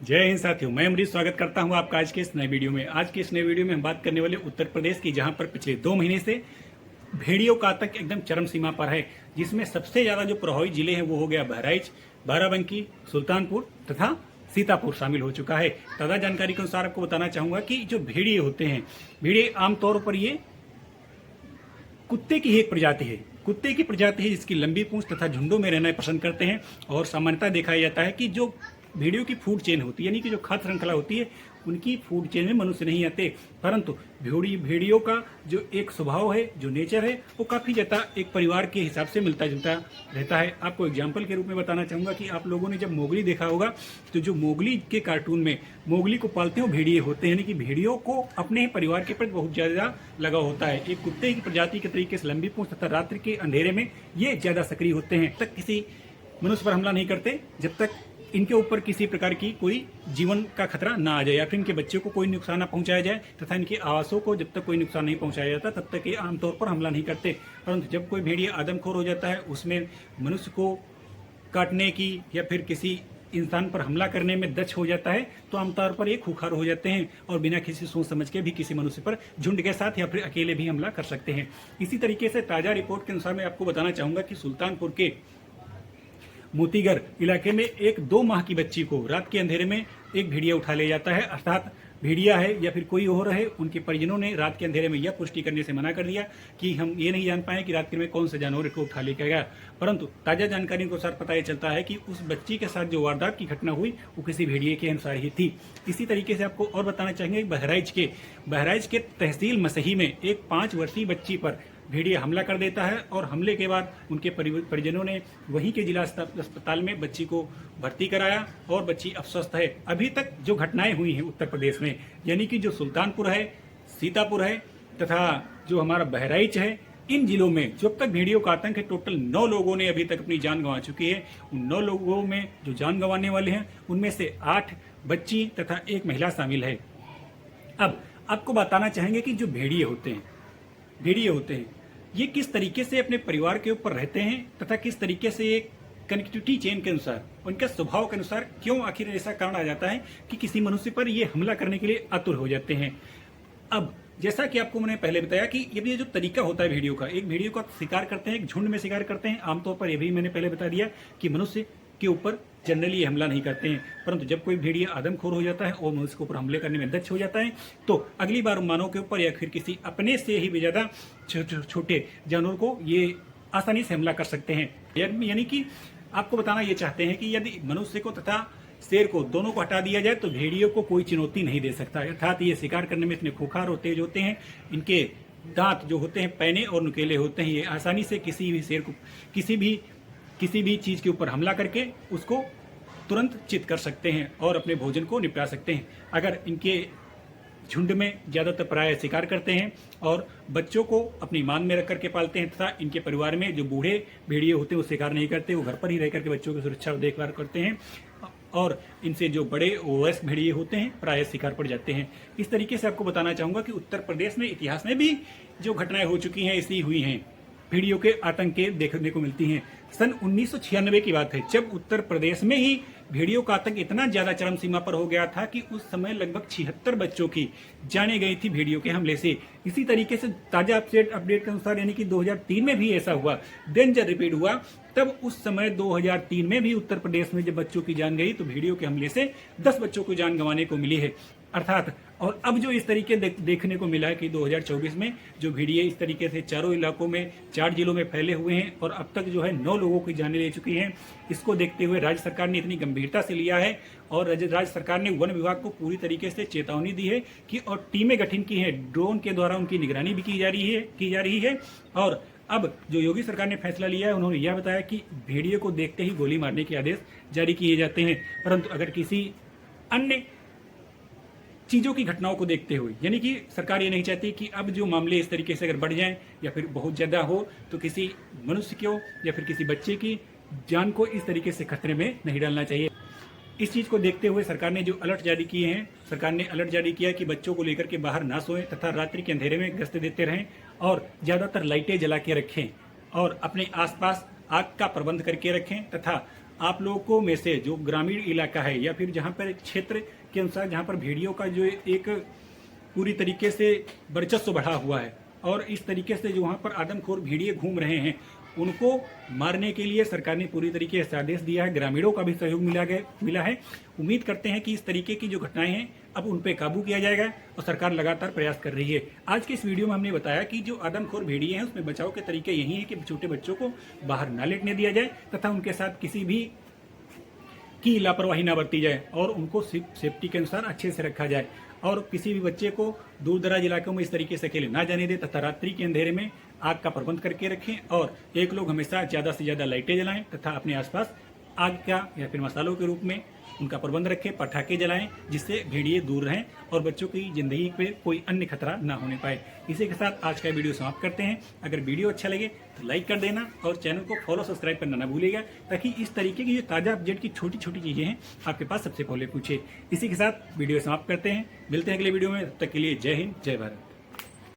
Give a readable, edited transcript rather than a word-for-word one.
जय हिंद साथियों, मैं अमरीश स्वागत करता हूं आपका आज के इस नए वीडियो में। आज के इस नए वीडियो में हम बात करने वाले उत्तर प्रदेश की, जहां पर पिछले 2 महीने से भेड़ियों का आतंक एकदम चरम सीमा पर है, जिसमें सबसे ज्यादा जो प्रभावित जिले हैं वो हो गया बहराइच, बाराबंकी, सुल्तानपुर तथा सीतापुर शामिल हो चुका है। ताज़ा जानकारी के अनुसार आपको बताना चाहूंगा कि जो भेड़िए होते हैं, भेड़िए आमतौर पर ये कुत्ते की ही एक प्रजाति है। कुत्ते की प्रजाति है जिसकी लंबी पूंछ तथा झुंडों में रहना पसंद करते हैं। और सामान्यतः देखा जाता है कि जो भेड़ियों की फूड चेन होती है, यानी कि जो खाद्य श्रृंखला होती है, उनकी फूड चेन में मनुष्य नहीं आते, परंतु भेड़ियों का जो एक स्वभाव है, जो नेचर है, वो काफ़ी ज़्यादा एक परिवार के हिसाब से मिलता जुलता रहता है। आपको एग्जाम्पल के रूप में बताना चाहूँगा कि आप लोगों ने जब मोगली देखा होगा, तो जो मोगली के कार्टून में मोगली को पालते हो भेड़िए होते हैं, यानी कि भेड़ियों को अपने ही परिवार के प्रति बहुत ज़्यादा लगाव होता है। एक कुत्ते की प्रजाति के तरीके से लंबी पूंछ तथा रात्रि के अंधेरे में ये ज़्यादा सक्रिय होते हैं। तक किसी मनुष्य पर हमला नहीं करते जब तक इनके ऊपर किसी प्रकार की कोई जीवन का खतरा ना आ जाए, या फिर इनके बच्चों को कोई नुकसान ना पहुंचाया जाए, तथा इनके आवासों को जब तक कोई नुकसान नहीं पहुंचाया जाता तब तक ये आमतौर पर हमला नहीं करते। परंतु जब कोई भेड़िया आदमखोर हो जाता है, उसमें मनुष्य को काटने की या फिर किसी इंसान पर हमला करने में दक्ष हो जाता है, तो आमतौर पर ये खूंखार हो जाते हैं और बिना किसी सोच समझ के भी किसी मनुष्य पर झुंड के साथ या फिर अकेले भी हमला कर सकते हैं। इसी तरीके से ताजा रिपोर्ट के अनुसार मैं आपको बताना चाहूंगा कि सुल्तानपुर के मोतीगर इलाके में एक 2 माह की बच्ची को रात के अंधेरे में एक भेड़िया उठा ले जाता है। अर्थात भेड़िया है या फिर कोई और है, उनके परिजनों ने रात के अंधेरे में यह पुष्टि करने से मना कर दिया कि हम ये नहीं जान पाए कि रात के में कौन सा जानवर इसको उठा लेकर गया। परंतु ताजा जानकारी के अनुसार पता चलता है कि उस बच्ची के साथ जो वारदात की घटना हुई वो किसी भेड़िए के अनुसार ही थी। इसी तरीके से आपको और बताना चाहेंगे, बहराइच के तहसील मसही में एक 5 वर्षीय बच्ची पर भेड़िया हमला कर देता है और हमले के बाद उनके परिजनों ने वहीं के जिला अस्पताल में बच्ची को भर्ती कराया और बच्ची अब स्वस्थ है। अभी तक जो घटनाएं हुई हैं उत्तर प्रदेश में, यानी कि जो सुल्तानपुर है, सीतापुर है तथा जो हमारा बहराइच है, इन जिलों में जब तक भेड़ियों का आतंक है, टोटल 9 लोगों ने अभी तक अपनी जान गंवा चुकी है। उन 9 लोगों में जो जान गंवाने वाले हैं उनमें से 8 बच्ची तथा 1 महिला शामिल है। अब आपको बताना चाहेंगे कि जो भेड़िए होते हैं, ये किस तरीके से अपने परिवार के ऊपर रहते हैं तथा किस तरीके से एक कनेक्टिविटी चेन के अनुसार, उनके स्वभाव के अनुसार क्यों आखिर ऐसा कारण आ जाता है कि किसी मनुष्य पर ये हमला करने के लिए आतुर हो जाते हैं। अब जैसा कि आपको मैंने पहले बताया कि ये जो तरीका होता है भेड़ियों का, एक भेड़ियों का शिकार करते हैं, एक झुंड में शिकार करते हैं। आमतौर पर ये भी मैंने पहले बता दिया कि मनुष्य के ऊपर जनरली ये हमला नहीं करते हैं, परंतु जब कोई भेड़िया आदमखोर हो जाता है और मनुष्य के ऊपर हमले करने में दक्ष हो जाता है, तो अगली बार मानव के ऊपर या फिर किसी अपने से ही भी ज्यादा छोटे जानवर को ये आसानी से हमला कर सकते हैं। यानी कि आपको बताना ये चाहते हैं कि यदि मनुष्य को तथा शेर को दोनों को हटा दिया जाए तो भेड़ियों को कोई चुनौती नहीं दे सकता। अर्थात ये शिकार करने में इतने खूंखार और तेज होते हैं, इनके दांत जो होते हैं पैने और नुकीले होते हैं, ये आसानी से किसी भी शेर को किसी भी चीज के ऊपर हमला करके उसको तुरंत चित कर सकते हैं और अपने भोजन को निपटा सकते हैं। अगर इनके झुंड में ज्यादातर प्राय शिकार करते हैं और बच्चों को अपनी मान में रख करके पालते हैं, तथा इनके परिवार में जो बूढ़े भेड़िए होते हैं वो शिकार नहीं करते, वो घर पर ही रह करके बच्चों की सुरक्षा और देखभाल करते हैं, और इनसे जो बड़े वयस्क भेड़िए होते हैं प्राय शिकार पर जाते हैं। इस तरीके से आपको बताना चाहूंगा कि उत्तर प्रदेश में इतिहास में भी जो घटनाएं हो चुकी हैं ऐसी हुई हैं, भेड़ियों के आतंक के देखने को मिलती हैं। सन 1996 की बात है, जब उत्तर प्रदेश में ही भेड़ियों का आतंक इतना ज्यादा चरम सीमा पर हो गया था कि उस समय लगभग 76 बच्चों की जाने गई थी भेड़ियों के हमले से। इसी तरीके से ताजा अपडेट के अनुसार, यानी कि 2003 में भी ऐसा हुआ, डेंजर रिपीट हुआ। तब उस समय 2003 में भी उत्तर प्रदेश में जब बच्चों की जान गई तो भेड़ियों के हमले से 10 बच्चों को जान गंवाने को मिली है। अर्थात और अब जो इस तरीके देखने को मिला है कि 2024 में जो भेड़िए इस तरीके से चारों इलाकों में 4 जिलों में फैले हुए हैं और अब तक जो है 9 लोगों की जानें ले चुकी हैं, इसको देखते हुए राज्य सरकार ने इतनी गंभीरता से लिया है और राज्य सरकार ने वन विभाग को पूरी तरीके से चेतावनी दी है कि और टीमें गठन की है, ड्रोन के द्वारा उनकी निगरानी भी की जा रही है। और अब जो योगी सरकार ने फैसला लिया है, उन्होंने यह बताया कि भेड़िए को देखते ही गोली मारने के आदेश जारी किए जाते हैं। परंतु अगर किसी अन्य चीजों की घटनाओं को देखते हुए, यानी कि सरकार ये नहीं चाहती कि अब जो मामले इस तरीके से अगर बढ़ जाएं या फिर बहुत ज्यादा हो तो किसी मनुष्य को या फिर किसी बच्चे की जान को इस तरीके से खतरे में नहीं डालना चाहिए। इस चीज को देखते हुए सरकार ने जो अलर्ट जारी किए हैं, सरकार ने अलर्ट जारी किया कि बच्चों को लेकर के बाहर ना सोएं तथा रात्रि के अंधेरे में गश्त देते रहें और ज्यादातर लाइटें जला के रखें और अपने आसपास आग का प्रबंध करके रखें तथा आप लोगों में से जो ग्रामीण इलाका है या फिर जहाँ पर क्षेत्र के अनुसार जहाँ पर भेड़ियों का जो एक पूरी तरीके से वर्चस्व बढ़ा हुआ है और इस तरीके से जो वहाँ पर आदमखोर भेड़िए घूम रहे हैं, उनको मारने के लिए सरकार ने पूरी तरीके से आदेश दिया है। ग्रामीणों का भी सहयोग मिला है। उम्मीद करते हैं कि इस तरीके की जो घटनाएं हैं अब उन पर काबू किया जाएगा और सरकार लगातार प्रयास कर रही है। आज के इस वीडियो में हमने बताया कि जो आदमखोर भेड़िए हैं उसमें बचाव के तरीके यही है कि छोटे बच्चों को बाहर ना लेटने दिया जाए तथा उनके साथ किसी भी की लापरवाही ना बरती जाए और उनको सेफ्टी के अनुसार अच्छे से रखा जाए और किसी भी बच्चे को दूर दराज इलाकों में इस तरीके से अकेले ना जाने दें तथा रात्रि के अंधेरे में आग का प्रबंध करके रखें और एक लोग हमेशा ज़्यादा से ज़्यादा लाइटें जलाएं तथा अपने आसपास आग का या फिर मसालों के रूप में उनका प्रबंध रखें, पटाखे जलाएं जिससे भेड़िए दूर रहें और बच्चों की जिंदगी पे कोई अन्य खतरा ना होने पाए। इसी के साथ आज का वीडियो समाप्त करते हैं। अगर वीडियो अच्छा लगे तो लाइक कर देना और चैनल को फॉलो सब्सक्राइब करना ना भूलिएगा ताकि इस तरीके की जो ताज़ा अपडेट की छोटी छोटी चीज़ें हैं आपके पास सबसे पहले पूछे। इसी के साथ वीडियो समाप्त करते हैं। मिलते हैं अगले वीडियो में, तब तक के लिए जय हिंद जय भारत।